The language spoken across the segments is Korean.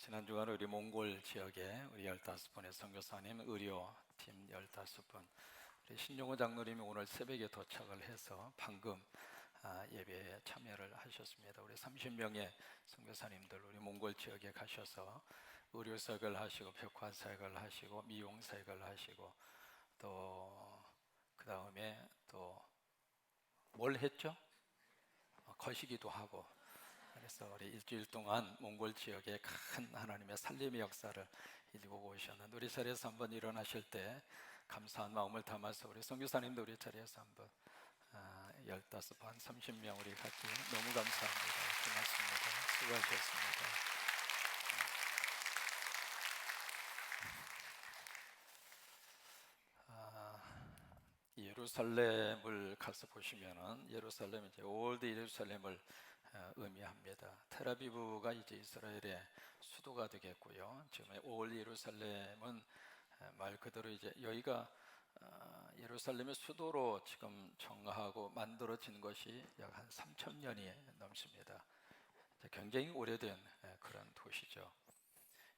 지난 주간 우리 몽골 지역에 우리 15분의 선교사님, 의료팀 15분, 우리 신용호 장로님이 오늘 새벽에 도착을 해서 방금 예배에 참여를 하셨습니다. 우리 30명의 선교사님들 우리 몽골 지역에 가셔서 의료사역을 하시고 벽화사역을 하시고 미용사역을 하시고 또 그 다음에 또 뭘 했죠? 거시기도 하고, 그래서 우리 일주일 동안 몽골 지역에 큰 하나님의 살림의 역사를 이루고 오셨는데, 우리 자리에서 한번 일어나실 때 감사한 마음을 담아서 우리 선교사님도 우리 자리에서 한번 15번 30명 우리 같이 너무 감사합니다. 고맙습니다. 수고하셨습니다. 예루살렘을 가서 보시면은 예루살렘 이제 올드 예루살렘을 의미합니다. 텔아비브가 이제 이스라엘의 수도가 되겠고요. 지금의 올 예루살렘은 말 그대로 이제 여기가 예루살렘의 수도로 지금 정하고 만들어진 것이 약 한 3,000년이 넘습니다. 굉장히 오래된 그런 도시죠.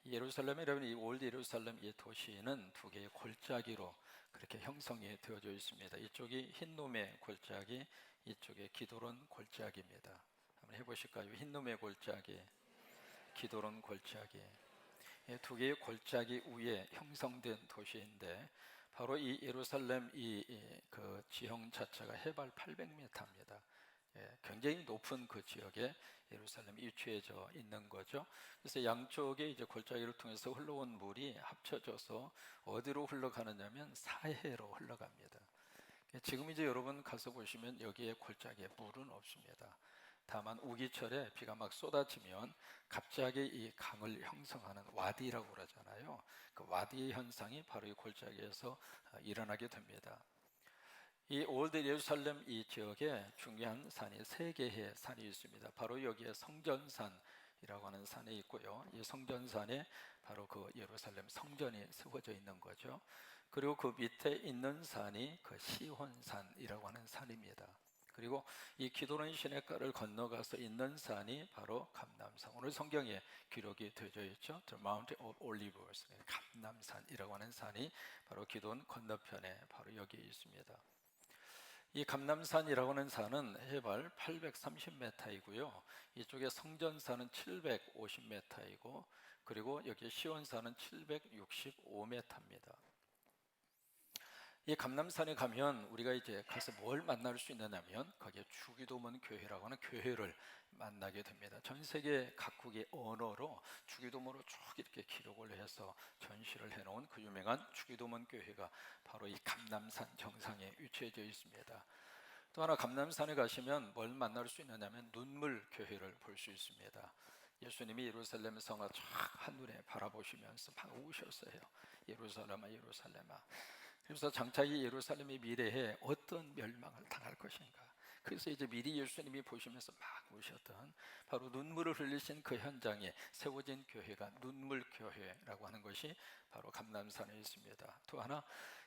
예루살렘이라면 이 올 예루살렘 이 도시는 두 개의 골짜기로 그렇게 형성이 되어져 있습니다. 이쪽이 흰놈의 골짜기, 이쪽에 기도론 골짜기입니다. 한번 해보실까요? 흰놈의 골짜기, 기도론 골짜기. 이 두 개의 골짜기 위에 형성된 도시인데, 바로 이 예루살렘 그 지형 자체가 해발 800m입니다. 굉장히 높은 그 지역에 예루살렘이 위치해져 있는 거죠. 그래서 양쪽에 이제 골짜기를 통해서 흘러온 물이 합쳐져서 어디로 흘러가느냐면 사해로 흘러갑니다. 지금 이제 여러분 가서 보시면 여기에 골짜기에 물은 없습니다. 다만 우기철에 비가 막 쏟아지면 갑자기 이 강을 형성하는 와디라고 그러잖아요. 그 와디 현상이 바로 이 골짜기에서 일어나게 됩니다. 이 올드 예루살렘 이 지역에 중요한 산이 세 개의 산이 있습니다. 바로 여기에 성전산이라고 하는 산이 있고요. 이 성전산에 바로 그 예루살렘 성전이 세워져 있는 거죠. 그리고 그 밑에 있는 산이 그 시혼산이라고 하는 산입니다. 그리고 이 기도론 시내가를 건너가서 있는 산이 바로 감람산. 오늘 성경에 기록이 되어져 있죠. The Mount of Olives, 감람산이라고 하는 산이 바로 기도론 건너편에 바로 여기에 있습니다. 이 감람산이라고 하는 산은 해발 830m이고요. 이쪽에 성전산은 750m이고, 그리고 여기 시온산은 765m입니다. 이 감람산에 가면 우리가 이제 가서 뭘 만날 수 있느냐면 거기에 주기도문 교회라고 하는 교회를 만나게 됩니다. 전 세계 각국의 언어로 주기도문으로 쭉 이렇게 기록을 해서 전시를 해놓은 그 유명한 주기도문 교회가 바로 이 감람산 정상에 위치해져 있습니다. 또 하나 감람산에 가시면 뭘 만날 수 있느냐면 눈물 교회를 볼 수 있습니다. 예수님이 예루살렘 성을 쫙 한눈에 바라보시면서 막 우셨어요. 예루살렘아 예루살렘아. 그래서 장차 이 예루살렘의 미래에 어떤 멸망을 당할 것인가. 그래서 이제 미리 예수님이 보시면서 막 우셨던 바로 눈물을 흘리신 그 현장에 세워진 교회가 눈물교회라고 하는 것이 바로 감람산에 있습니다. 또 하나,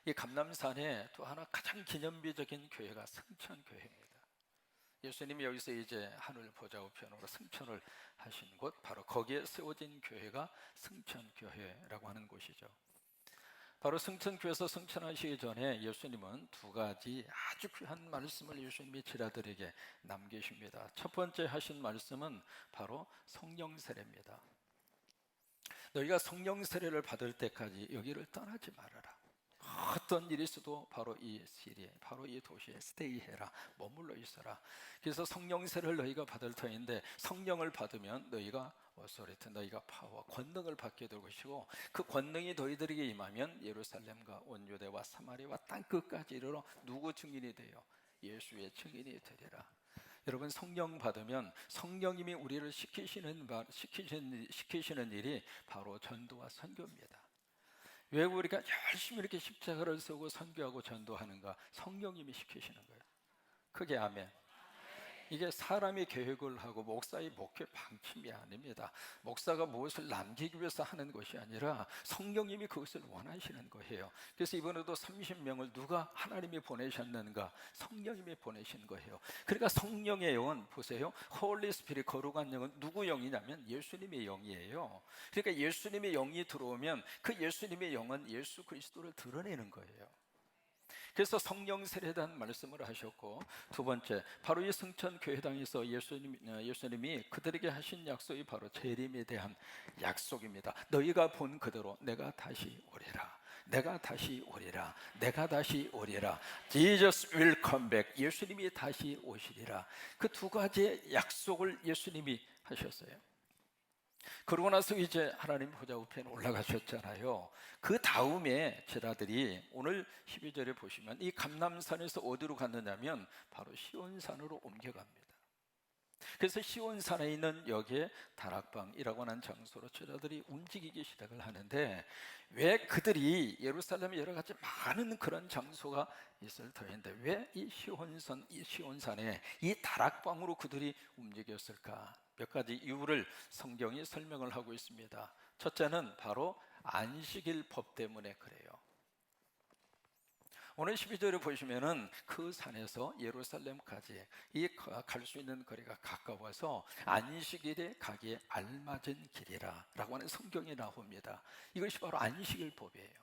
이 감람산에 또 하나 가장 기념비적인 교회가 승천교회입니다. 예수님이 여기서 이제 하늘 보좌 우편으로 승천을 하신 곳, 바로 거기에 세워진 교회가 승천교회라고 하는 곳이죠. 바로 승천교회에서 승천하시기 전에 예수님은 두 가지 아주 귀한 말씀을 예수님이 제자들에게 남기십니다. 첫 번째 하신 말씀은 바로 성령 세례입니다. 너희가 성령 세례를 받을 때까지 여기를 떠나지 말아라. 어떤 일이 있어도 바로 이 시리에, 바로 이 도시에 스테이해라, 머물러 있어라. 그래서 성령 세례를 너희가 받을 터인데, 성령을 받으면 너희가 어소리트, 너희가 파워, 권능을 받게 될 것이고, 그 권능이 너희들에게 임하면 예루살렘과 온 유대와 사마리아와 땅 끝까지 이르러 누구 증인이 되어? 예수의 증인이 되리라. 여러분, 성령 받으면 성령님이 우리를 시키시는 일이 바로 전도와 선교입니다. 왜 우리가 열심히 이렇게 십자가를 서고 선교하고 전도하는가? 성령님이 시키시는 거예요. 크게 아멘. 이게 사람이 계획을 하고 목사의 목회 방침이 아닙니다. 목사가 무엇을 남기기 위해서 하는 것이 아니라 성령님이 그것을 원하시는 거예요. 그래서 이번에도 30명을 누가 하나님이 보내셨는가? 성령님이 보내신 거예요. 그러니까 성령의 영은 보세요. 홀리 스피릿, 거룩한 영은 누구 영이냐면 예수님의 영이에요. 그러니까 예수님의 영이 들어오면 그 예수님의 영은 예수 그리스도를 드러내는 거예요. 그래서 성령 세례단 말씀을 하셨고, 두 번째 바로 이 승천교회당에서 예수님이 그들에게 하신 약속이 바로 재림에 대한 약속입니다. 너희가 본 그대로 내가 다시 오리라, 내가 다시 오리라, 내가 다시 오리라. Jesus will come back. 예수님이 다시 오시리라. 그 두 가지의 약속을 예수님이 하셨어요. 그러고 나서 이제 하나님 보좌 우편에 올라가셨잖아요. 그 다음에 제자들이 오늘 12절에 보시면 이 감람산에서 어디로 갔느냐면 바로 시온산으로 옮겨갑니다. 그래서 시온산에 있는 여기에 다락방이라고 하는 장소로 제자들이 움직이기 시작을 하는데, 왜 그들이 예루살렘에 여러 가지 많은 그런 장소가 있을 터인데 왜 이 시온산에 이 다락방으로 그들이 움직였을까? 몇 가지 이유를 성경이 설명을 하고 있습니다. 첫째는 바로 안식일 법 때문에 그래요. 오늘 12절에 보시면은 그 산에서 예루살렘까지 갈 수 있는 거리가 가까워서 안식일에 가기에 알맞은 길이라 라고 하는 성경이 나옵니다. 이것이 바로 안식일 법이에요.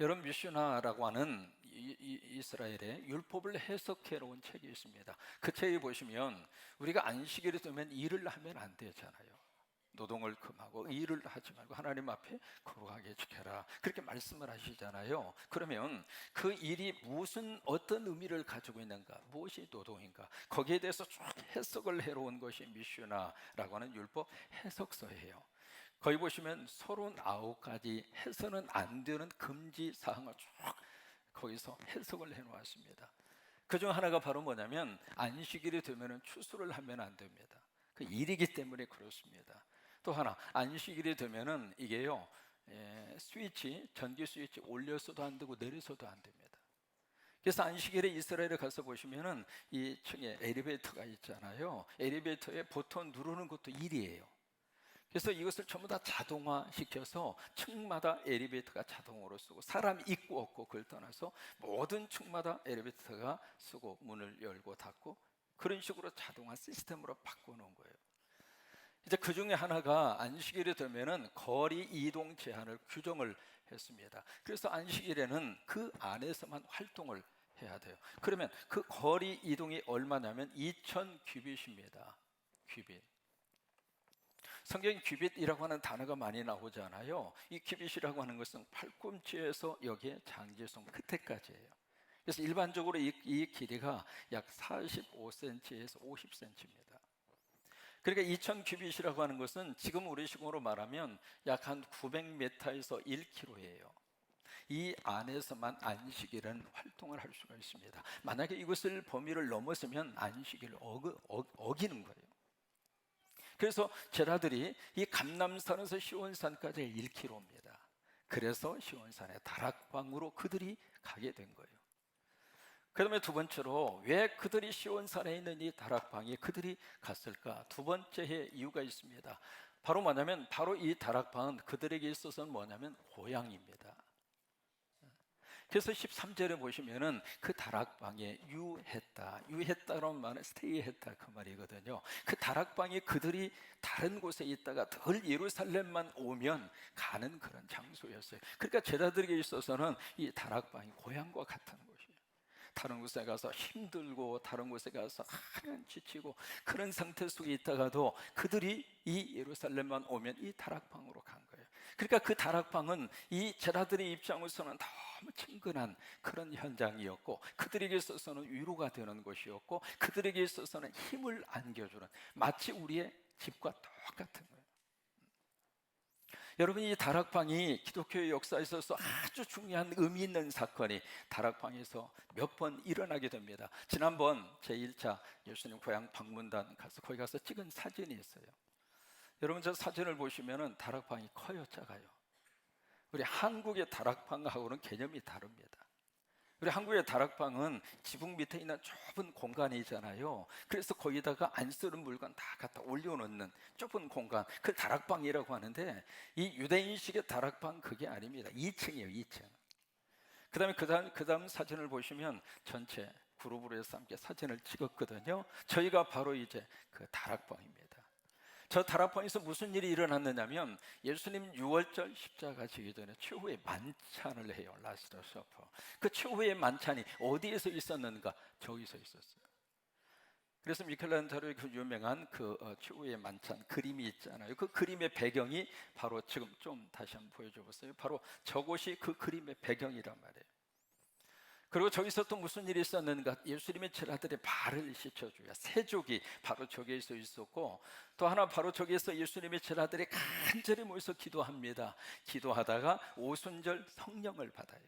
여러분, 미슈나라고 하는 이스라엘의 율법을 해석해 놓은 책이 있습니다. 그 책에 보시면 우리가 안식일이 되면 일을 하면 안 되잖아요. 노동을 금하고 일을 하지 말고 하나님 앞에 거룩하게 지켜라, 그렇게 말씀을 하시잖아요. 그러면 그 일이 어떤 의미를 가지고 있는가, 무엇이 노동인가, 거기에 대해서 쭉 해석을 해놓은 것이 미슈나라고 하는 율법 해석서예요. 거기 보시면 39가지 해서는 안 되는 금지 사항을 쭉 거기서 해석을 해놓았습니다. 그중 하나가 바로 뭐냐면 안식일이 되면 추수를 하면 안 됩니다. 그 일이기 때문에 그렇습니다. 또 하나, 안식일이 되면은 이게요, 전기 스위치 올려서도 안 되고 내려서도 안 됩니다. 그래서 안식일에 이스라엘에 가서 보시면은 이 층에 엘리베이터가 있잖아요. 엘리베이터에 버튼 누르는 것도 일이에요. 그래서 이것을 전부 다 자동화시켜서 층마다 엘리베이터가 자동으로 쓰고, 사람 있고 없고 그걸 떠나서 모든 층마다 엘리베이터가 쓰고 문을 열고 닫고, 그런 식으로 자동화 시스템으로 바꿔놓은 거예요. 이제 그 중에 하나가 안식일이 되면은 거리 이동 제한을 규정을 했습니다. 그래서 안식일에는 그 안에서만 활동을 해야 돼요. 그러면 그 거리 이동이 얼마냐면 2000규빗입니다. 규빗. 성경에 규빗이라고 하는 단어가 많이 나오잖아요. 이 규빗이라고 하는 것은 팔꿈치에서 여기에 장지성 끝에까지예요. 그래서 일반적으로 이 길이가 약 45cm에서 50cm입니다. 그러니까 2000규빗이라고 하는 것은 지금 우리식으로 말하면 약 한 900m에서 1km예요. 이 안에서만 안식일은 활동을 할 수가 있습니다. 만약에 이것을 범위를 넘어서면 안식일을 어기는 거예요. 그래서 제자들이 이 감람산에서 시온산까지 1km입니다. 그래서 시온산의 다락방으로 그들이 가게 된 거예요. 그 다음에 두 번째로 왜 그들이 시온산에 있는 이 다락방에 그들이 갔을까? 두 번째 이유가 있습니다. 바로 뭐냐면 바로 이 다락방은 그들에게 있어서는 뭐냐면 고향입니다. 그래서 13절에 보시면은 그 다락방에 유했다라는 말은 스테이했다, 그 말이거든요. 그 다락방에 그들이 다른 곳에 있다가 덜 예루살렘만 오면 가는 그런 장소였어요. 그러니까 제자들에게 있어서는 이 다락방이 고향과 같은 곳이에요. 다른 곳에 가서 힘들고 다른 곳에 가서 하면 지치고 그런 상태 속에 있다가도 그들이 이 예루살렘만 오면 이 다락방으로 간 거예요. 그러니까 그 다락방은 이 제자들의 입장으로서는 너무 친근한 그런 현장이었고, 그들에게 있어서는 위로가 되는 곳이었고, 그들에게 있어서는 힘을 안겨주는, 마치 우리의 집과 똑같은 거예요. 여러분, 이 다락방이 기독교의 역사에 있어서 아주 중요한 의미 있는 사건이 다락방에서 몇 번 일어나게 됩니다. 지난번 제1차 예수님 고향 방문단 가서 거기 가서 찍은 사진이 있어요. 여러분, 저 사진을 보시면은 다락방이 커요, 작아요? 우리 한국의 다락방하고는 개념이 다릅니다. 우리 한국의 다락방은 지붕 밑에 있는 좁은 공간이잖아요. 그래서 거기다가 안 쓰는 물건 다 갖다 올려놓는 좁은 공간, 그 다락방이라고 하는데, 이 유대인식의 다락방 그게 아닙니다. 2층이에요, 2층. 그 다음 사진을 보시면 전체 그룹으로 해서 함께 사진을 찍었거든요. 저희가 바로 이제 그 다락방입니다. 저 다락방에서 무슨 일이 일어났느냐면, 예수님 6월절 십자가 지기 전에 최후의 만찬을 해요. 라스트 서퍼. 그 최후의 만찬이 어디에서 있었는가? 저기서 있었어요. 그래서 미켈란젤로의 그 유명한 최후의 만찬 그림이 있잖아요. 그 그림의 배경이 바로 지금 좀 다시 한번 보여줘 보세요. 바로 저곳이 그 그림의 배경이란 말이에요. 그리고 저기서 또 무슨 일이 있었는가? 예수님의 제자들의 발을 씻혀줘야 세족이 바로 저기에서 있었고, 또 하나 바로 저기에서 예수님의 제자들이 간절히 모여서 기도합니다. 기도하다가 오순절 성령을 받아요.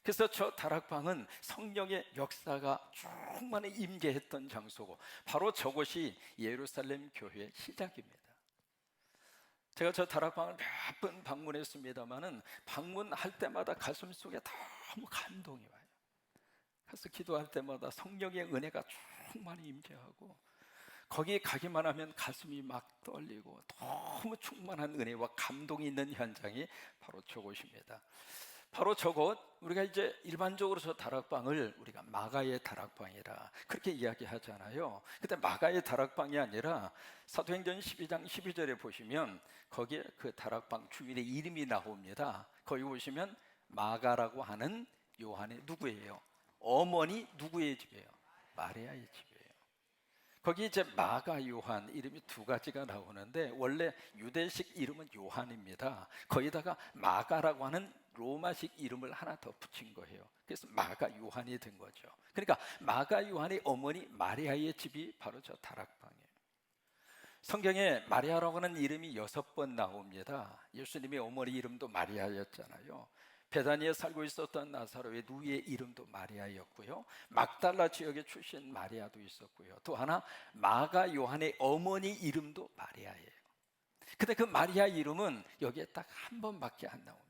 그래서 저 다락방은 성령의 역사가 충만히 임재했던 장소고, 바로 저곳이 예루살렘 교회의 시작입니다. 제가 저 다락방을 몇 번 방문했습니다마는 방문할 때마다 가슴 속에 너무 감동이 와요. 그래서 기도할 때마다 성령의 은혜가 충만히 임재하고, 거기에 가기만 하면 가슴이 막 떨리고 너무 충만한 은혜와 감동이 있는 현장이 바로 저곳입니다. 바로 저곳, 우리가 이제 일반적으로 저 다락방을 우리가 마가의 다락방이라 그렇게 이야기하잖아요. 근데 마가의 다락방이 아니라 사도행전 12장 12절에 보시면 거기에 그 다락방 주인의 이름이 나옵니다. 거기 보시면 마가라고 하는 요한의 누구예요? 어머니 누구의 집이에요? 마리아의 집이에요. 거기 이제 마가 요한 이름이 두 가지가 나오는데, 원래 유대식 이름은 요한입니다. 거기다가 마가라고 하는 로마식 이름을 하나 더 붙인 거예요. 그래서 마가 요한이 된 거죠. 그러니까 마가 요한의 어머니 마리아의 집이 바로 저 다락방이에요. 성경에 마리아라고 하는 이름이 6번 나옵니다. 예수님의 어머니 이름도 마리아였잖아요. 베다니에 살고 있었던 나사로의 누이의 이름도 마리아였고요. 막달라 지역에 출신 마리아도 있었고요. 또 하나 마가 요한의 어머니 이름도 마리아예요. 근데 그 마리아 이름은 여기에 딱 한 번밖에 안 나옵니다.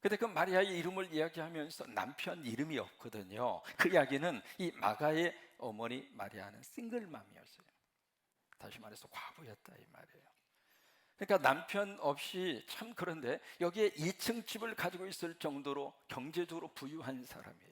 근데 그 마리아의 이름을 이야기하면서 남편 이름이 없거든요. 그 이야기는 이 마가의 어머니 마리아는 싱글맘이었어요. 다시 말해서 과부였다 이 말이에요. 그러니까 남편 없이, 참 그런데 여기에 2층 집을 가지고 있을 정도로 경제적으로 부유한 사람이에요.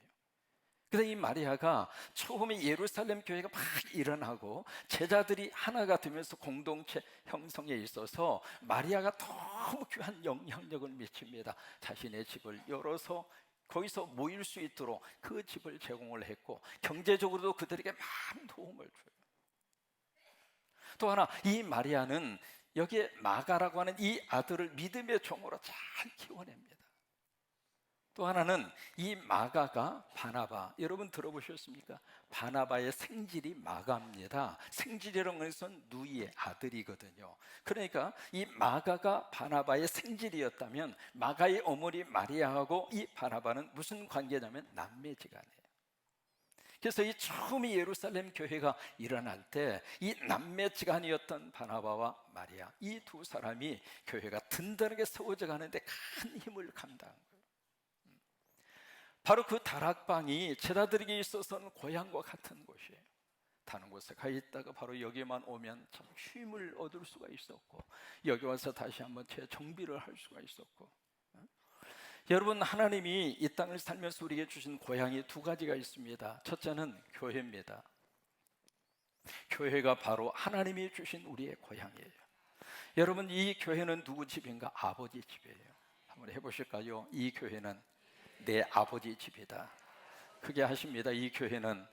그래서 이 마리아가 처음에 예루살렘 교회가 막 일어나고 제자들이 하나가 되면서 공동체 형성에 있어서 마리아가 너무 귀한 영향력을 미칩니다. 자신의 집을 열어서 거기서 모일 수 있도록 그 집을 제공을 했고, 경제적으로도 그들에게 많은 도움을 줘요. 또 하나, 이 마리아는 여기에 마가라고 하는 이 아들을 믿음의 종으로 잘 키워냅니다. 또 하나는 이 마가가 바나바, 여러분 들어보셨습니까? 바나바의 생질이 마가입니다. 생질이라는 것은 누이의 아들이거든요. 그러니까 이 마가가 바나바의 생질이었다면 마가의 어머니 마리아하고 이 바나바는 무슨 관계냐면 남매지간이에요. 그래서 이 처음에 예루살렘 교회가 일어날 때 이 남매지간이었던 바나바와 마리아, 이 두 사람이 교회가 든든하게 세워져 가는데 큰 힘을 감당한 거예요. 바로 그 다락방이 제자들에게 있어서는 고향과 같은 곳이에요. 다른 곳에 가 있다가 바로 여기만 오면 참 쉼을 얻을 수가 있었고, 여기 와서 다시 한번 재정비를 할 수가 있었고. 여러분, 하나님이 이 땅을 살면서 우리에게 주신 고향이 두 가지가 있습니다. 첫째는 교회입니다. 교회가 바로 하나님이 주신 우리의 고향이에요. 여러분, 이 교회는 누구 집인가? 아버지 집이에요. 한번 해보실까요? 이 교회는 내 아버지 집이다. 크게 하십니다. 이 교회는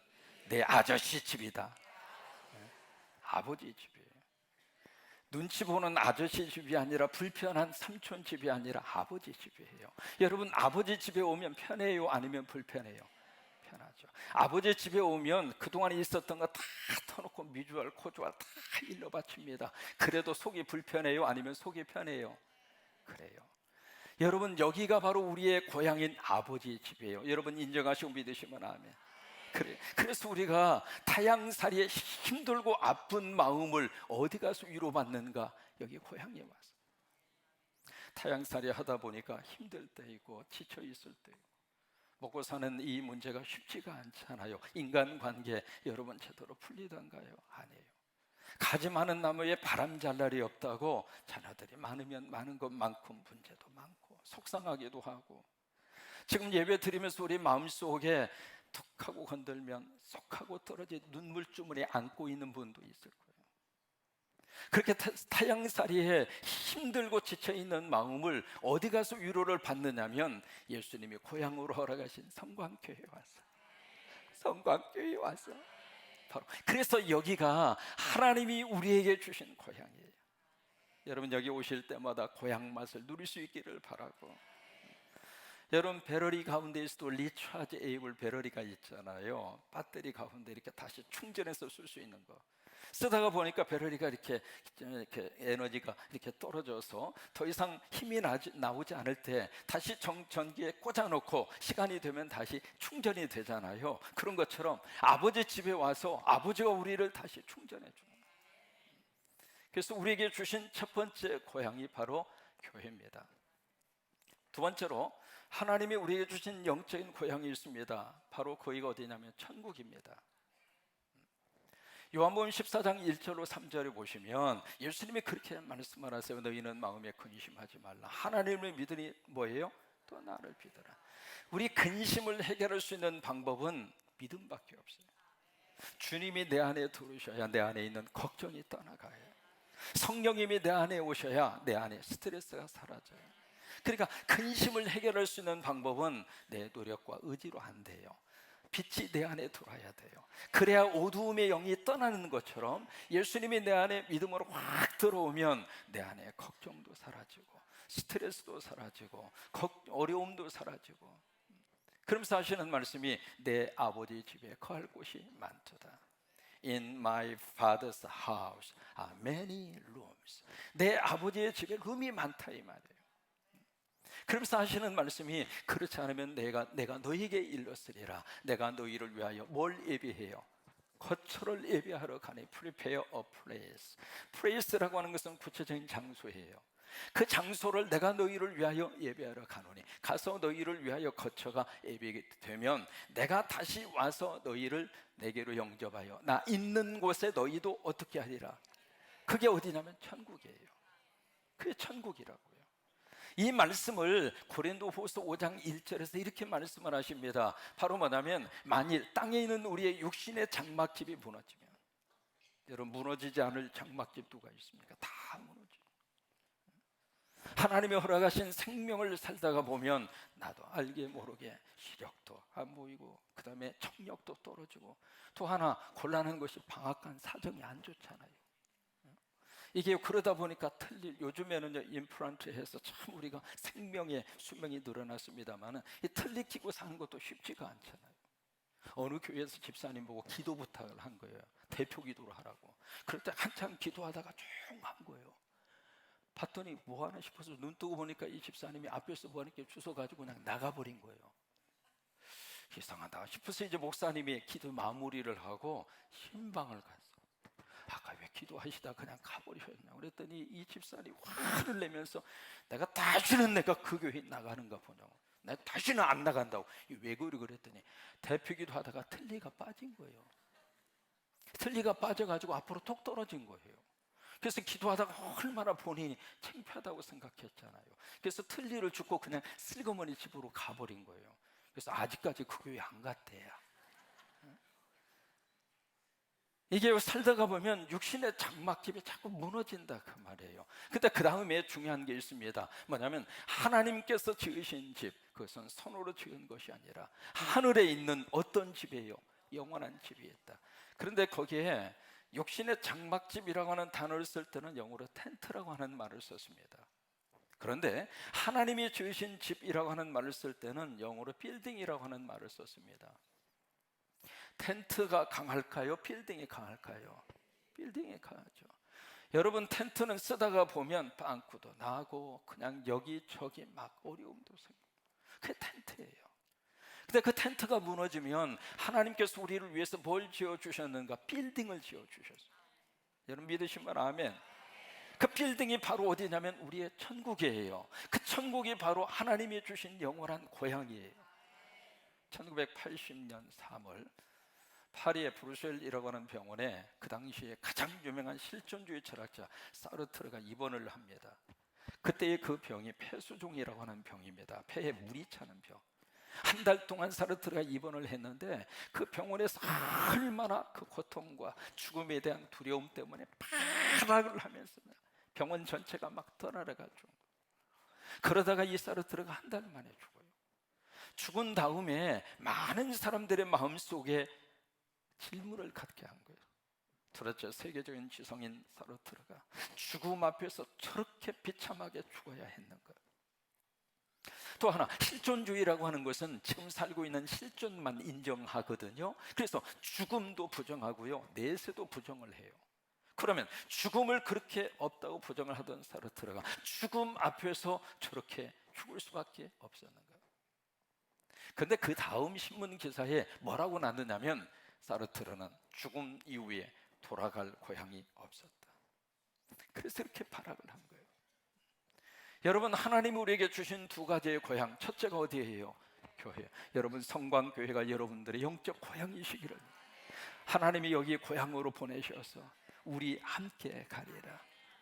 내 아저씨 집이다. 아버지 집이에요. 눈치 보는 아저씨 집이 아니라, 불편한 삼촌 집이 아니라 아버지 집이에요. 여러분, 아버지 집에 오면 편해요? 아니면 불편해요? 편하죠. 아버지 집에 오면 그동안 있었던 거 다 터놓고 미주알, 코주알 다 일러 바칩니다. 그래도 속이 불편해요? 아니면 속이 편해요? 그래요. 여러분, 여기가 바로 우리의 고향인 아버지 집이에요. 여러분 인정하시고 믿으시면 아멘. 그래서 우리가 타향살이에 힘들고 아픈 마음을 어디 가서 위로받는가? 여기 고향에 와서. 타향살이 하다 보니까 힘들 때 있고 지쳐 있을 때 있고, 먹고 사는 이 문제가 쉽지가 않잖아요. 인간관계 여러분 제대로 풀리던가요? 아니에요. 가지 많은 나무에 바람 잘 날이 없다고 자녀들이 많으면 많은 것만큼 문제도 많고 속상하기도 하고, 지금 예배 드리면서 우리 마음속에 툭 하고 건들면 쏙 하고 떨어진 눈물주머니에 안고 있는 분도 있을 거예요. 그렇게 타양살이에 힘들고 지쳐있는 마음을 어디 가서 위로를 받느냐면 예수님이 고향으로 허락하신 성광교회에 와서, 성광교회에 와서 바로 그래서 여기가 하나님이 우리에게 주신 고향이에요. 여러분 여기 오실 때마다 고향 맛을 누릴 수 있기를 바라고, 여러분 배터리 가운데에서도 리차지 에이블 배터리가 있잖아요. 배터리 가운데 이렇게 다시 충전해서 쓸 수 있는 거. 쓰다가 보니까 배터리가 이렇게 에너지가 이렇게 떨어져서 더 이상 힘이 나오지 않을 때 다시 전기에 꽂아놓고 시간이 되면 다시 충전이 되잖아요. 그런 것처럼 아버지 집에 와서 아버지가 우리를 다시 충전해 주는 거예요. 그래서 우리에게 주신 첫 번째 고향이 바로 교회입니다. 두 번째로 하나님이 우리에게 주신 영적인 고향이 있습니다. 바로 거기가 어디냐면 천국입니다. 요한복음 14장 1절로 3절에 보시면 예수님이 그렇게 말씀을 하세요. 너희는 마음에 근심하지 말라. 하나님을 믿으니 뭐예요? 또 나를 믿어라. 우리 근심을 해결할 수 있는 방법은 믿음밖에 없어요. 주님이 내 안에 들어오셔야 내 안에 있는 걱정이 떠나가요. 성령님이 내 안에 오셔야 내 안에 스트레스가 사라져요. 그러니까 근심을 해결할 수 있는 방법은 내 노력과 의지로 안 돼요. 빛이 내 안에 들어와야 돼요. 그래야 어두움의 영이 떠나는 것처럼 예수님이 내 안에 믿음으로 확 들어오면 내 안에 걱정도 사라지고 스트레스도 사라지고 어려움도 사라지고, 그러면서 하시는 말씀이 내 아버지 집에 거할 곳이 많도다. In my father's house are many rooms. 내 아버지의 집에 룸이 많다 이 말이에요. 그러면서 하시는 말씀이 그렇지 않으면 내가 너희에게 일렀으리라. 내가 너희를 위하여 뭘 예비해요? 거처를 예비하러 가니 prepare a place. place라고 하는 것은 구체적인 장소예요. 그 장소를 내가 너희를 위하여 예비하러 가노니, 가서 너희를 위하여 거처가 예비되면 내가 다시 와서 너희를 내게로 영접하여 나 있는 곳에 너희도 어떻게 하리라. 그게 어디냐면 천국이에요. 그게 천국이라고요. 이 말씀을 고린도후서 5장 1절에서 이렇게 말씀을 하십니다. 바로 뭐냐면 만일 땅에 있는 우리의 육신의 장막집이 무너지면, 여러분 무너지지 않을 장막집 누가 있습니까? 다 무너져요. 하나님이 허락하신 생명을 살다가 보면 나도 알게 모르게 시력도 안 보이고 그 다음에 청력도 떨어지고, 또 하나 곤란한 것이 방앗간 사정이 안 좋잖아요. 이게 그러다 보니까 요즘에는 임플란트 해서 참 우리가 생명의 수명이 늘어났습니다만 이 틀니 끼고 사는 것도 쉽지가 않잖아요. 어느 교회에서 집사님 보고 기도 부탁을 한 거예요. 대표 기도를 하라고. 그럴 때 한참 기도하다가 조용한 거예요. 봤더니 뭐 하나 싶어서 눈 뜨고 보니까 이 집사님이 앞에서 뭐 이렇게 주워가지고 그냥 나가버린 거예요. 이상하다 싶어서 이제 목사님이 기도 마무리를 하고 신방을 갔어요. 아까 왜 기도하시다 그냥 가버리셨냐 그랬더니 이 집사람이 화를 내면서 다시는 내가 그 교회 나가는가 보냐고, 내가 다시는 안 나간다고. 왜 그랬더니 대표기도 하다가 틀니가 빠진 거예요. 틀니가 빠져가지고 앞으로 톡 떨어진 거예요. 그래서 기도하다가 얼마나 본인이 창피하다고 생각했잖아요. 그래서 틀니를 줍고 그냥 슬그머니 집으로 가버린 거예요. 그래서 아직까지 그 교회 안 갔대요. 이게 살다가 보면 육신의 장막집이 자꾸 무너진다 그 말이에요. 근데 그 다음에 중요한 게 있습니다. 뭐냐면 하나님께서 지으신 집, 그것은 손으로 지은 것이 아니라 하늘에 있는 어떤 집이에요? 영원한 집이 있다. 그런데 거기에 육신의 장막집이라고 하는 단어를 쓸 때는 영어로 텐트라고 하는 말을 썼습니다. 그런데 하나님이 지으신 집이라고 하는 말을 쓸 때는 영어로 빌딩이라고 하는 말을 썼습니다. 텐트가 강할까요? 빌딩이 강할까요? 빌딩이 강하죠. 여러분 텐트는 쓰다가 보면 빵꾸도 나고 그냥 여기저기 막 어려움도 생기고, 그게 텐트예요. 근데 그 텐트가 무너지면 하나님께서 우리를 위해서 뭘 지어주셨는가? 빌딩을 지어주셨어요. 여러분 믿으시면 아멘. 그 빌딩이 바로 어디냐면 우리의 천국이에요. 그 천국이 바로 하나님이 주신 영원한 고향이에요. 1980년 3월 파리의 브루셀이라고 하는 병원에 그 당시에 가장 유명한 실존주의 철학자 사르트르가 입원을 합니다. 그때의 그 병이 폐수종이라고 하는 병입니다. 폐에 물이 차는 병. 한 달 동안 사르트르가 입원을 했는데 그 병원에서 얼마나 그 고통과 죽음에 대한 두려움 때문에 파락을 하면서 병원 전체가 막 떠나가지고, 그러다가 이 사르트르가 한 달 만에 죽어요. 죽은 다음에 많은 사람들의 마음속에 질문을 갖게 한 거예요. 도대체 세계적인 지성인 사르트르가 죽음 앞에서 저렇게 비참하게 죽어야 했는가? 또 하나, 실존주의라고 하는 것은 지금 살고 있는 실존만 인정하거든요. 그래서 죽음도 부정하고요, 내세도 부정을 해요. 그러면 죽음을 그렇게 없다고 부정을 하던 사르트르가 죽음 앞에서 저렇게 죽을 수밖에 없었는가? 근데 그 다음 신문 기사에 뭐라고 났느냐면 사르트르는 죽음 이후에 돌아갈 고향이 없었다. 그래서 이렇게 파락을 한 거예요. 여러분, 하나님이 우리에게 주신 두 가지의 고향, 첫째가 어디예요? 교회. 여러분, 성광교회가 여러분들의 영적 고향이시기를 하나님이 여기 고향으로 보내셔서 우리 함께 가리라,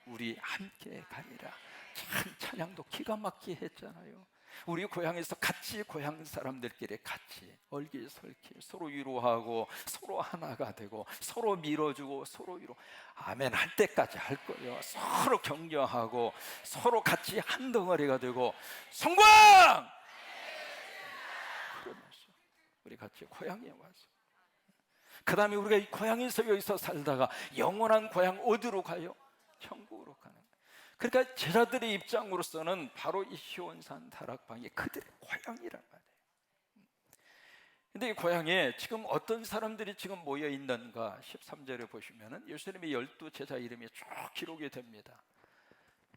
우리 함께 가리라. 참 찬양도 기가 막히게 했잖아요. 우리 고향에서 같이 고향 사람들끼리 같이 얼기설기 서로 위로하고 서로 하나가 되고 서로 밀어주고 서로 위로 아멘 할 때까지 할 거예요. 서로 격려하고 서로 같이 한 덩어리가 되고 성광! 그러면서 우리 같이 고향에 와서 그 다음에 우리가 이 고향에서 여기서 살다가 영원한 고향 어디로 가요? 천국으로 가는 거예요. 그러니까 제자들의 입장으로서는 바로 이 시온산 다락방이 그들의 고향이란 말이에요. 근데 이 고향에 지금 어떤 사람들이 지금 모여 있는가? 13절에 보시면은 예수님의 12 제자 이름이 쭉 기록이 됩니다.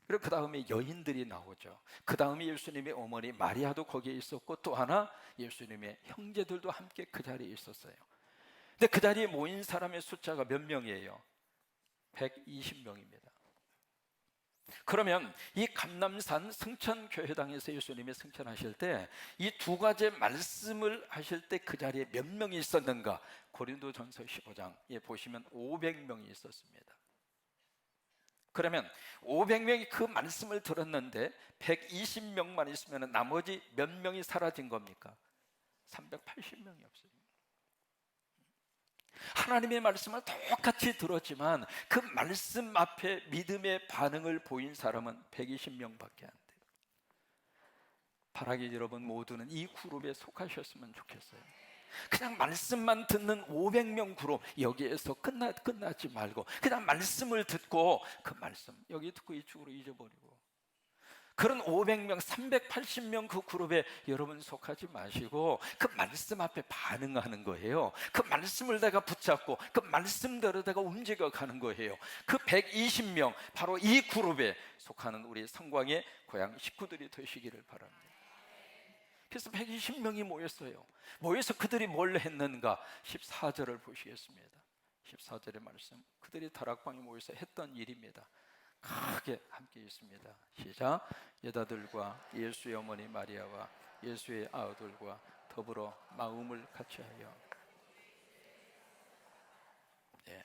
그리고 그 다음에 여인들이 나오죠. 그 다음에 예수님의 어머니 마리아도 거기에 있었고, 또 하나 예수님의 형제들도 함께 그 자리에 있었어요. 근데 그 자리에 모인 사람의 숫자가 몇 명이에요? 120명입니다. 그러면 이 감람산 승천교회당에서 예수님이 승천하실 때 이 두 가지 말씀을 하실 때 그 자리에 몇 명이 있었는가? 고린도전서 15장에 보시면 500명이 있었습니다. 그러면 500명이 그 말씀을 들었는데 120명만 있으면 나머지 몇 명이 사라진 겁니까? 380명이 없어요. 하나님의 말씀을 똑같이 들었지만 그 말씀 앞에 믿음의 반응을 보인 사람은 120명밖에 안 돼요. 바라기 여러분 모두는 이 그룹에 속하셨으면 좋겠어요. 그냥 말씀만 듣는 500명 그룹, 여기에서 끝나지 말고 그냥 말씀을 듣고 그 말씀 여기 듣고 이쪽으로 잊어버리고, 그런 500명, 380명 그 그룹에 여러분 속하지 마시고 그 말씀 앞에 반응하는 거예요. 그 말씀을 내가 붙잡고 그 말씀대로 내가 움직여가는 거예요. 그 120명, 바로 이 그룹에 속하는 우리 성광의 고향 식구들이 되시기를 바랍니다. 그래서 120명이 모였어요. 모여서 그들이 뭘 했는가? 14절을 보시겠습니다. 14절의 말씀, 그들이 다락방에 모여서 했던 일입니다. 크게 함께 있습니다. 시작. 여자들과 예수의 어머니 마리아와 예수의 아우들과 더불어 마음을 같이하여. 예.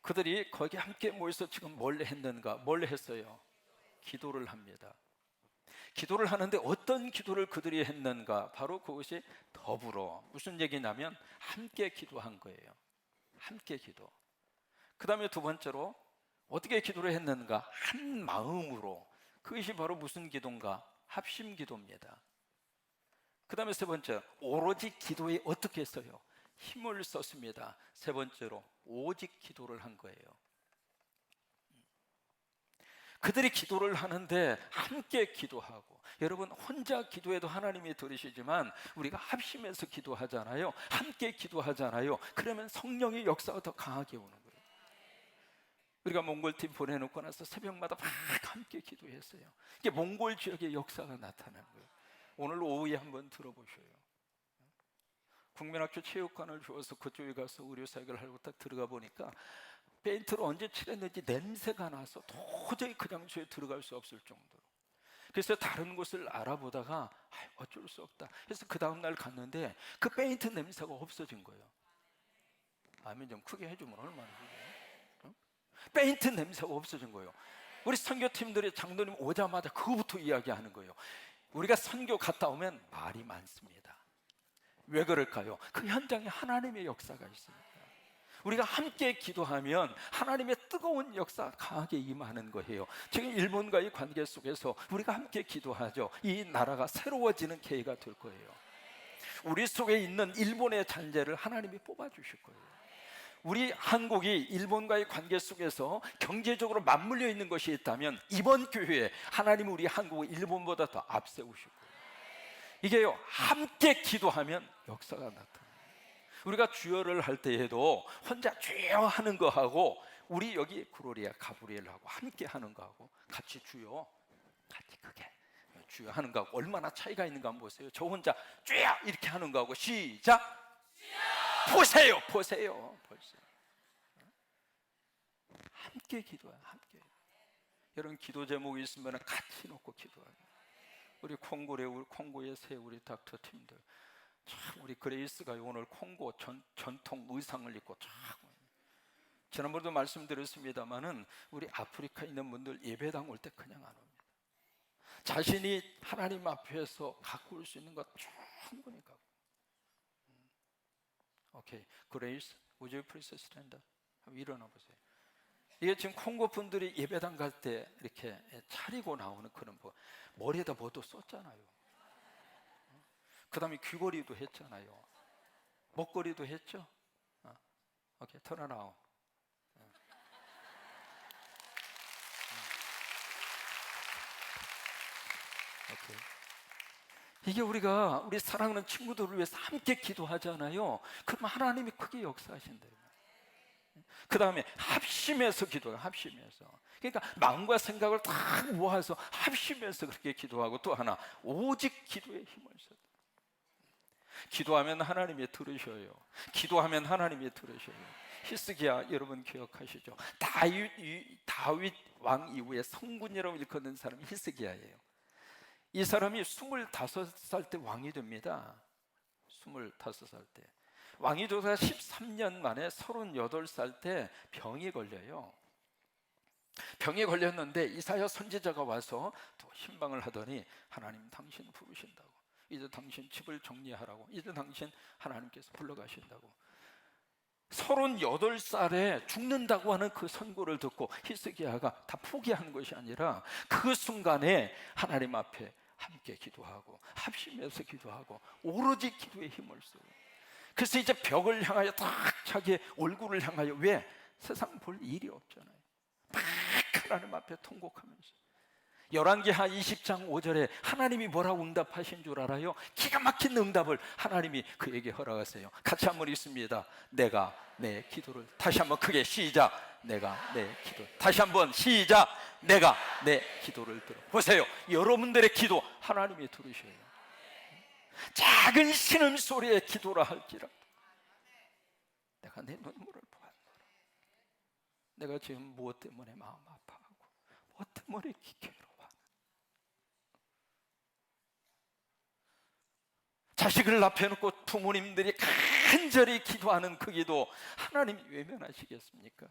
그들이 거기 함께 모여서 지금 뭘 했는가? 뭘 했어요? 기도를 합니다. 기도를 하는데 어떤 기도를 그들이 했는가? 바로 그것이 더불어, 무슨 얘기냐면 함께 기도한 거예요. 함께 기도. 그 다음에 두 번째로 어떻게 기도를 했는가? 한 마음으로. 그것이 바로 무슨 기도인가? 합심 기도입니다. 그 다음에 세 번째, 오로지 기도에 어떻게 했어요? 힘을 썼습니다. 세 번째로 오직 기도를 한 거예요. 그들이 기도를 하는데 함께 기도하고, 여러분 혼자 기도해도 하나님이 들으시지만 우리가 합심해서 기도하잖아요. 함께 기도하잖아요. 그러면 성령의 역사가 더 강하게 오는 거예요. 우리가 몽골팀 보내놓고 나서 새벽마다 막 함께 기도했어요. 이게 몽골 지역의 역사가 나타난 거예요. 오늘 오후에 한번 들어보셔요. 국민학교 체육관을 주어서 그쪽에 가서 의료사역을 하고 딱 들어가 보니까 페인트를 언제 칠했는지 냄새가 나서 도저히 그 장소에 들어갈 수 없을 정도로, 그래서 다른 곳을 알아보다가 어쩔 수 없다. 그래서 그 다음날 갔는데 그 페인트 냄새가 없어진 거예요. 아멘 좀 크게 해주면 얼마나 좋아요. 페인트 냄새가 없어진 거예요. 우리 선교팀들이 장로님 오자마자 그거부터 이야기하는 거예요. 우리가 선교 갔다 오면 말이 많습니다. 왜 그럴까요? 그 현장에 하나님의 역사가 있습니다. 우리가 함께 기도하면 하나님의 뜨거운 역사 강하게 임하는 거예요. 지금 일본과의 관계 속에서 우리가 함께 기도하죠. 이 나라가 새로워지는 계기가 될 거예요. 우리 속에 있는 일본의 잔재를 하나님이 뽑아주실 거예요. 우리 한국이 일본과의 관계 속에서 경제적으로 맞물려 있는 것이 있다면 이번 교회에 하나님이 우리 한국을 일본보다 더 앞세우실 거예요. 이게요, 함께 기도하면 역사가 나타나요. 우리가 주여를 할 때에도 혼자 주여 하는 거하고 우리 여기 구로리아 가브리엘하고 함께 하는 거하고 같이 주여, 같이 크게 주여 하는 거하고 얼마나 차이가 있는가 한번 보세요. 저 혼자 주여 이렇게 하는 거하고 시작 보세요, 보세요, 보세요. 함께 기도해요. 함께. 여러분 기도 제목이 있으면 같이 놓고 기도해요. 우리 콩고의 새 우리 닥터 팀들 참 우리 그레이스가 오늘 콩고 전통 의상을 입고 참 지난번에도 말씀드렸습니다마는 우리 아프리카에 있는 분들 예배당 올 때 그냥 안 옵니다. 자신이 하나님 앞에서 갖고 올 수 있는 것 충분히 갖고. 오케이, 그레이스, would you please stand up? 일어나 보세요. 이게 지금 콩고 분들이 예배당 갈 때 이렇게 차리고 나오는 그런 머리에다 뭐도 썼잖아요. 그 다음에 귀걸이도 했잖아요. 목걸이도 했죠. 오케이, 턴어라운드. 오케이. 이게 우리 사랑하는 친구들을 위해서 함께 기도하잖아요. 그럼 하나님이 크게 역사하신대요. 그 다음에 합심해서 기도해요. 합심해서. 그러니까 마음과 생각을 다 모아서 합심해서 그렇게 기도하고, 또 하나 오직 기도에 힘을 써. 기도하면 하나님이 들으셔요. 기도하면 하나님이 들으셔요. 히스기야 여러분 기억하시죠? 다윗 왕 이후에 성군이라고 일컫는 사람이 히스기야예요. 이 사람이 25살 때 왕이 됩니다. 25살 때 왕이 되다가 13년 만에 38살 때 병이 걸려요. 병이 걸렸는데 이사야 선지자가 와서 또 신방을 하더니 하나님 당신 부르신다고, 이제 당신 집을 정리하라고, 이제 당신 하나님께서 불러가신다고. 38살에 죽는다고 하는 그 선고를 듣고 히스기야가 다 포기하는 것이 아니라 그 순간에 하나님 앞에 함께 기도하고 합심해서 기도하고 오로지 기도에 힘을 써요. 그래서 이제 벽을 향하여 딱 자기의 얼굴을 향하여, 왜? 세상 볼 일이 없잖아요. 막 하나님 앞에 통곡하면서 열왕기하 20장 5절에 하나님이 뭐라고 응답하신 줄 알아요? 기가 막힌 응답을 하나님이 그에게 허락하세요. 같이 한번 읽습니다. 내가 내 기도를, 다시 한번 크게 시작, 내가 내 기도, 다시 한번 시작, 내가 내 기도를 들어. 보세요, 여러분들의 기도 하나님이 들으셔요. 작은 신음소리의 기도라 할지라도 내가 내 눈물을 보았노라. 내가 지금 무엇 때문에 마음 아파하고 무엇 때문에 괴로워, 자식을 앞에 놓고 부모님들이 간절히 기도하는 그 기도 하나님이 외면하시겠습니까?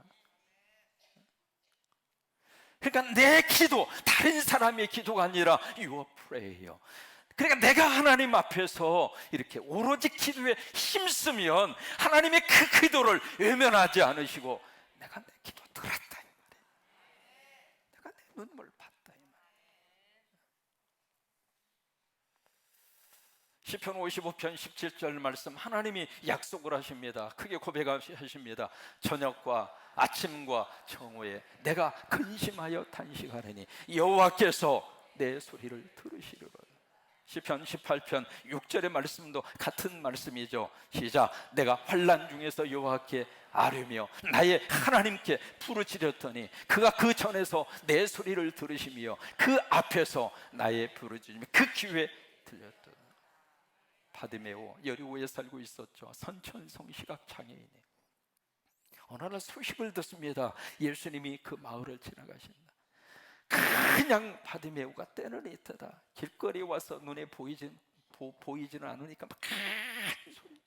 그러니까 내 기도, 다른 사람의 기도가 아니라 your prayer. 그러니까 내가 하나님 앞에서 이렇게 오로지 기도에 힘쓰면 하나님의 그 기도를 외면하지 않으시고 내가 내 기도 들었다 이 말이에요. 내가 내 눈물 봤다 이 말이에요. 시편 55편 17절 말씀, 하나님이 약속을 하십니다. 크게 고백하십니다. 저녁과 아침과 정오에 내가 근심하여 탄식하리니 여호와께서 내 소리를 들으시리로다. 시편 18편 6절의 말씀도 같은 말씀이죠. 시작, 내가 환난 중에서 여호와께 아뢰며 나의 하나님께 부르짖었더니 그가 그 전에서 내 소리를 들으시며 그 앞에서 나의 부르짖음이 그 귀에 들렸다. 바디메오 여리고에 살고 있었죠. 선천성 시각 장애인이 어느 날 소식을 듣습니다. 예수님이 그 마을을 지나가신다. 그냥 바디메오가 때는 있다. 길거리에 와서 눈에 보이지는 않으니까 막 큰 소리.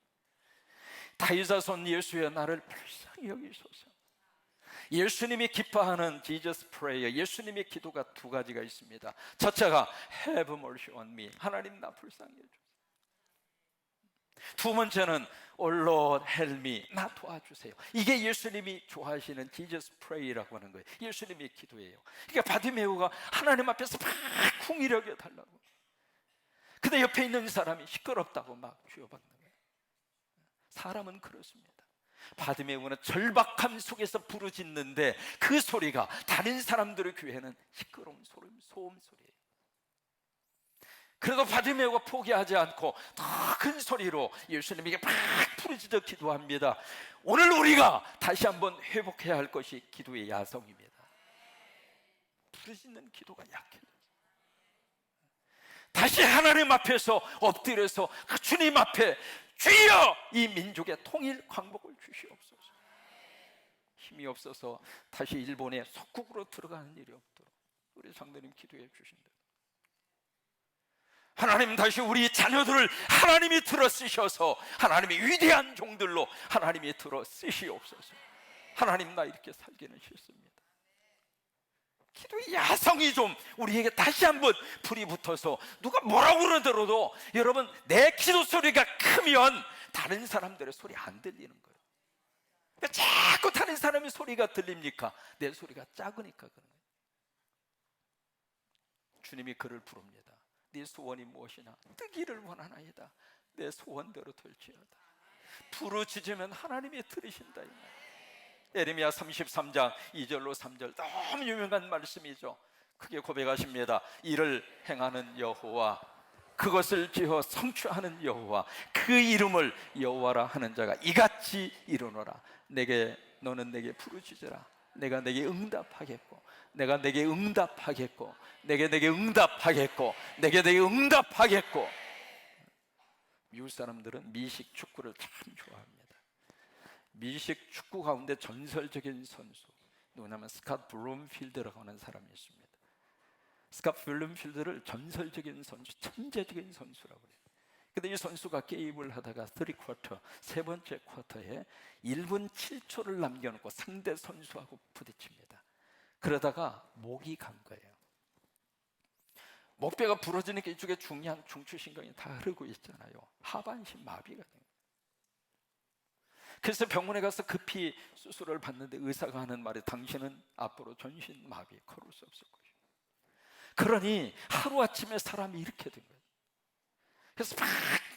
다윗자손 예수여, 나를 불쌍히 여기소서. 예수님이 기뻐하는 Jesus prayer, 예수님의 기도가 두 가지가 있습니다. 첫째가 Have mercy on me, 하나님 나 불쌍히 해주세요. 두 번째는 Oh Lord help me, 나 도와주세요. 이게 예수님이 좋아하시는 Jesus pray라고 하는 거예요. 예수님의 기도예요. 그러니까 바디메오가 하나님 앞에서 막 궁이력여 달라고. 근데 옆에 있는 사람이 시끄럽다고 막 쥐어박는 거예요. 사람은 그렇습니다. 바디메오는 절박함 속에서 부르짖는데 그 소리가 다른 사람들의 귀에는 시끄러운 소음 소리예요. 그래도 바디메오가 포기하지 않고 더 큰 소리로 예수님에게 막 부르짖어 기도합니다. 오늘 우리가 다시 한번 회복해야 할 것이 기도의 야성입니다. 부르짖는 기도가 약해요. 다시 하나님 앞에서 엎드려서 그 주님 앞에 주여, 이 민족의 통일 광복을 주시옵소서. 힘이 없어서 다시 일본의 속국으로 들어가는 일이 없도록 우리 장로님 기도해 주신다. 하나님, 다시 우리 자녀들을 하나님이 들어 쓰셔서 하나님의 위대한 종들로 하나님이 들어 쓰시옵소서. 하나님, 나 이렇게 살기는 싫습니다. 기도의 야성이 좀 우리에게 다시 한번 불이 붙어서 누가 뭐라고 그러더라도 여러분, 내 기도 소리가 크면 다른 사람들의 소리 안 들리는 거예요. 자꾸 다른 사람의 소리가 들립니까? 내 소리가 작으니까 그런 거예요. 주님이 그를 부릅니다. 네 소원이 무엇이냐? 뜨기를 원하나이다. 내 소원대로 될지어다. 부르짖으면 하나님이 들으신다. 예레미야 33장 2절로 3절, 너무 유명한 말씀이죠. 크게 고백하십니다. 이를 행하는 여호와, 그것을 지어 성취하는 여호와, 그 이름을 여호와라 하는 자가 이같이 이르노라. 너는 내게 부르짖으라. 내가 내게 응답하겠고, 내가 내게 응답하겠고, 내게 응답하겠고, 내게 응답하겠고. 미국 사람들은 미식 축구를 참 좋아합니다. 미식 축구 가운데 전설적인 선수 누구냐면 스캇 블룸필드라고 하는 사람이 있습니다. 스캇 블룸필드를 전설적인 선수, 천재적인 선수라고 해요. 근데 이 선수가 게임을 하다가 3쿼터, 세 번째 쿼터에 1분 7초를 남겨놓고 상대 선수하고 부딪힙니다. 그러다가 목이 간 거예요. 목뼈가 부러지니까 이쪽에 중추신경이 다 흐르고 있잖아요. 하반신 마비가 돼요. 그래서 병원에 가서 급히 수술을 받는데 의사가 하는 말이, 당신은 앞으로 전신 마비, 걸을 수 없을 것이다. 그러니 하루아침에 사람이 이렇게 된 거예요. 그래서 막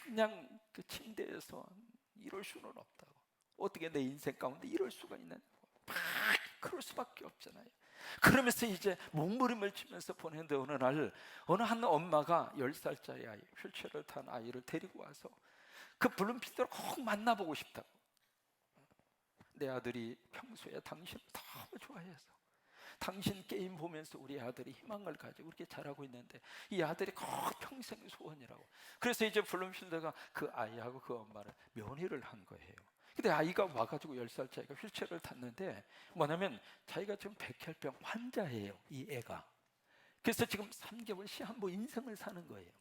그냥 그 침대에서 이럴 수는 없다고. 어떻게 내 인생 가운데 이럴 수가 있느냐고. 막 그럴 수밖에 없잖아요. 그러면서 이제 몸부림을 치면서 보내는데 어느 한 엄마가 10살짜리 아이, 휠체어를 탄 아이를 데리고 와서 그 블룸필드를 꼭 만나보고 싶다고. 내 아들이 평소에 당신을 너무 좋아해서 당신 게임 보면서 우리 아들이 희망을 가지고 그렇게 잘하고 있는데 이 아들이 꼭 평생 소원이라고. 그래서 이제 블룸필드가 그 아이하고 그 엄마를 면회를 한 거예요. 근데 아이가 와가지고 10살짜리가 휠체어를 탔는데 뭐냐면 자기가 지금 백혈병 환자예요, 이 애가. 그래서 지금 3개월 시한부 인생을 사는 거예요.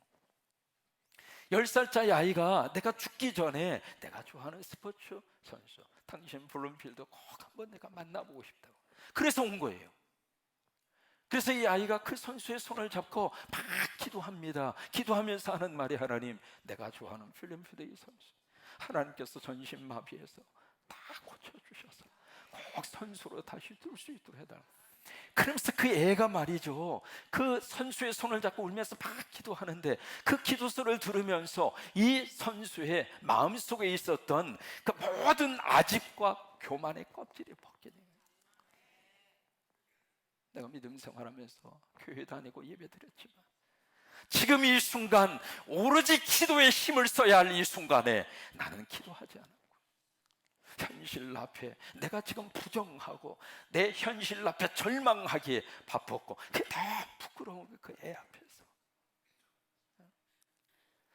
10살짜리 아이가 내가 죽기 전에 내가 좋아하는 스포츠 선수, 당신 블룸필드 꼭 한번 내가 만나보고 싶다고. 그래서 온 거예요. 그래서 이 아이가 그 선수의 손을 잡고 막 기도합니다. 기도하면서 하는 말이, 하나님, 내가 좋아하는 블룸필드의 선수, 하나님께서 전신마비에서 다 고쳐주셔서 꼭 선수로 다시 뛸 수 있도록 해달라. 그러면서 그 애가 말이죠, 그 선수의 손을 잡고 울면서 막 기도하는데 그 기도 소리를 들으면서 이 선수의 마음속에 있었던 그 모든 아집과 교만의 껍질이 벗겨진 거예요. 내가 믿음 생활하면서 교회 다니고 예배 드렸지만 지금 이 순간 오로지 기도의 힘을 써야 할 이 순간에 나는 기도하지 않았고, 현실 앞에 내가 지금 부정하고 내 현실 앞에 절망하기에 바빴고, 그게 다 부끄러운 그 애 앞에서.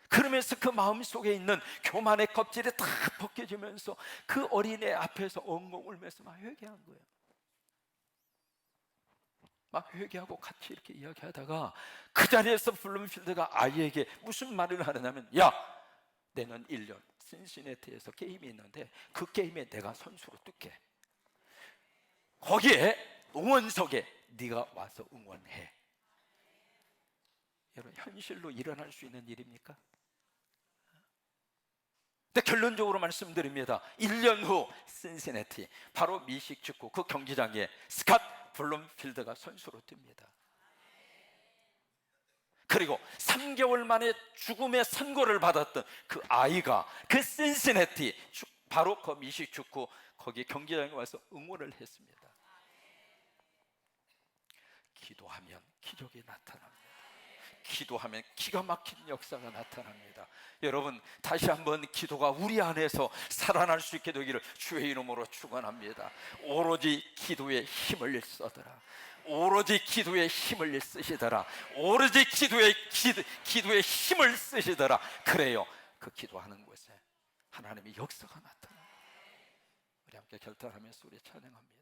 그러면서 그 마음속에 있는 교만의 껍질이 다 벗겨지면서 그 어린애 앞에서 엉엉 울면서 막 회개한 거예요. 막 회개하고 같이 이렇게 이야기하다가 그 자리에서 블룸필드가 아이에게 무슨 말을 하느냐면, 야, 내년 1년 신시내티에서 게임이 있는데 그 게임에 내가 선수로 뛸게. 거기에 응원석에 네가 와서 응원해. 여러분, 현실로 일어날 수 있는 일입니까? 근데 결론적으로 말씀드립니다. 1년 후 신시내티, 바로 미식 축구 그 경기장에 스캇 블룸필드가 선수로 뜁니다. 그리고 3개월 만에 죽음의 선고를 받았던 그 아이가 그 신시내티 바로 그 미식 축구 거기 경기장에 와서 응원을 했습니다. 기도하면 기적이 나타납니다. 기도하면 기가 막힌 역사가 나타납니다. 여러분, 다시 한번 기도가 우리 안에서 살아날 수 있게 되기를 주의 이름으로 축원합니다. 오로지 기도에 힘을 써더라. 오로지 기도에 힘을 쓰시더라. 오로지 기도에 힘을 쓰시더라. 그래요, 그 기도하는 곳에 하나님의 역사가 나타납니다. 우리 함께 결단하면서 우리 찬양합니다.